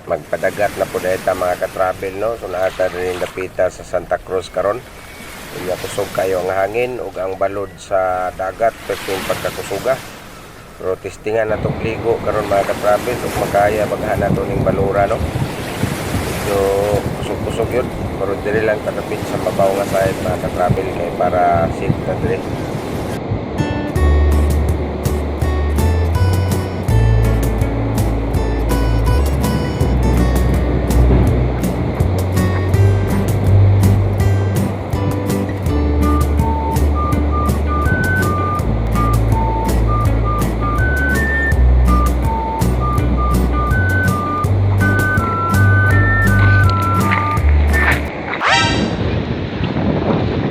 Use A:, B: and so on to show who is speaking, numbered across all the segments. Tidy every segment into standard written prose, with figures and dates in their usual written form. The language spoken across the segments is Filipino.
A: magpadagat na po dahita mga ka-travel, no. So naata rin napita sa Santa Cruz karon. Kanya kusog kayo ang hangin ug ang balod sa dagat pwede yung pagkakusuga. Pero testingan na itong ligo karon mga ka-travel ug makaya maghan na ning balura, no. So kusog-kusog yun. Pero diri lang tatapit sa mabaw nga side mga ka-travel kay para safe na diri.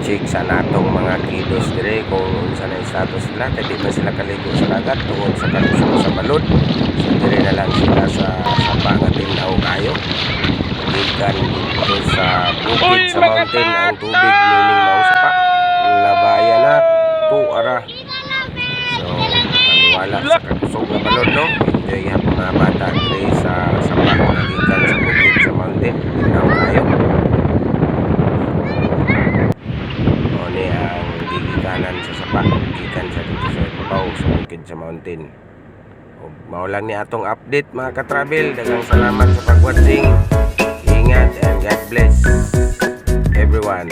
A: Check sa natong mga kidos dire kung unsa na status nila kay di man sila kaligo sa dagat tungod sa kalusog sa balod. So dire na lang sila sa pangating tinaw kayo. Gikan dito sa bukid sa mountain ang tubig nining mausa pa. Labayan na to ara. So paniwala sa kalusog na balod, no. Enjoy hapon mga bata dire sa gikan sa bukid sa mountain tinaw kayo. Gigikanan sa sapa, gikan sa dito sa ibabaw sa bukid sa mountain. Mao lang ni atong update mga ka-travel. Daghang salamat sa pag-watching. Ingat and God bless everyone.